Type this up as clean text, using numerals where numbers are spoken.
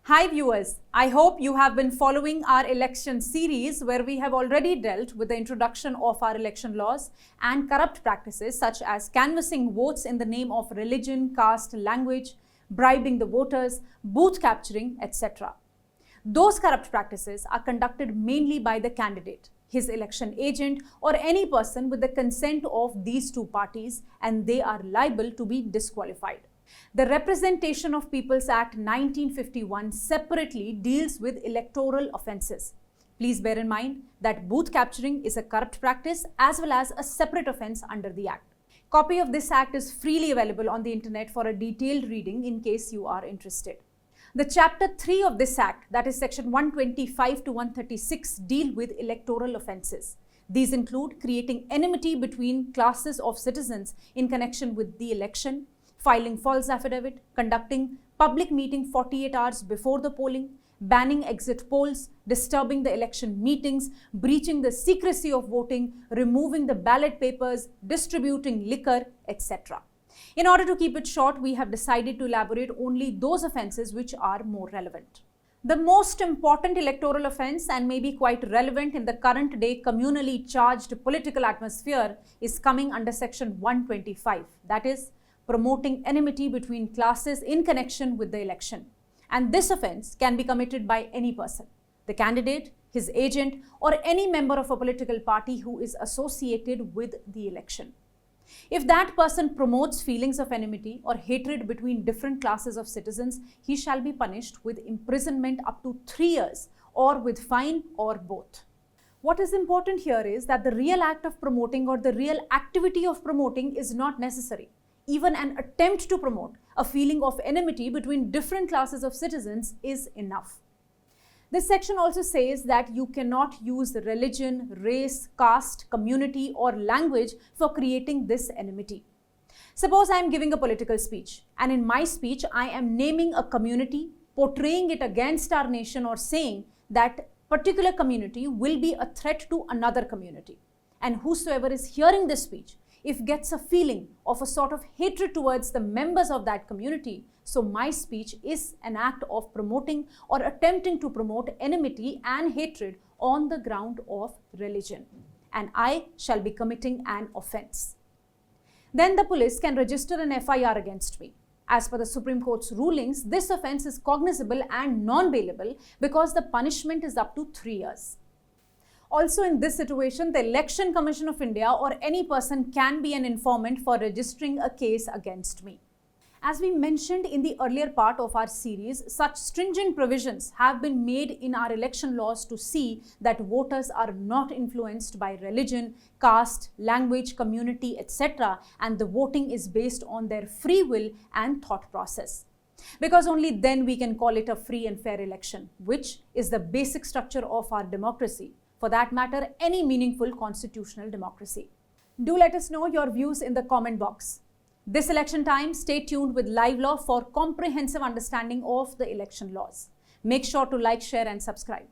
Hi viewers, I hope you have been following our election series where we have already dealt with the introduction of our election laws and corrupt practices such as canvassing votes in the name of religion, caste, language, bribing the voters, booth capturing, etc. Those corrupt practices are conducted mainly by the candidate, his election agent, or any person with the consent of these two parties, and they are liable to be disqualified. The Representation of Peoples Act 1951 separately deals with electoral offences. Please bear in mind that booth capturing is a corrupt practice as well as a separate offence under the Act. Copy of this Act is freely available on the internet for a detailed reading in case you are interested. The Chapter 3 of this Act, that is Section 125 to 136, deal with electoral offences. These include creating enmity between classes of citizens in connection with the election, filing false affidavit, conducting public meeting 48 hours before the polling, banning exit polls, disturbing the election meetings, breaching the secrecy of voting, removing the ballot papers, distributing liquor, etc. In order to keep it short, we have decided to elaborate only those offences which are more relevant. The most important electoral offence and maybe quite relevant in the current day communally charged political atmosphere is coming under Section 125, that is, promoting enmity between classes in connection with the election. And this offence can be committed by any person, the candidate, his agent, or any member of a political party who is associated with the election. If that person promotes feelings of enmity or hatred between different classes of citizens, he shall be punished with imprisonment up to 3 years or with fine or both. What is important here is that the real act of promoting or the real activity of promoting is not necessary. Even an attempt to promote a feeling of enmity between different classes of citizens is enough. This section also says that you cannot use religion, race, caste, community, or language for creating this enmity. Suppose I am giving a political speech, and in my speech I am naming a community, portraying it against our nation, or saying that particular community will be a threat to another community. And whosoever is hearing this speech, if gets a feeling of a sort of hatred towards the members of that community, so my speech is an act of promoting or attempting to promote enmity and hatred on the ground of religion, and I shall be committing an offence. Then the police can register an FIR against me. As per the Supreme Court's rulings, this offence is cognizable and non-bailable because the punishment is up to 3 years. Also in this situation, the Election Commission of India or any person can be an informant for registering a case against me. As we mentioned in the earlier part of our series, such stringent provisions have been made in our election laws to see that voters are not influenced by religion, caste, language, community, etc. and the voting is based on their free will and thought process. Because only then we can call it a free and fair election, which is the basic structure of our democracy. For that matter, any meaningful constitutional democracy. Do let us know your views in the comment box. This election time, stay tuned with LiveLaw for comprehensive understanding of the election laws. Make sure to like, share and subscribe.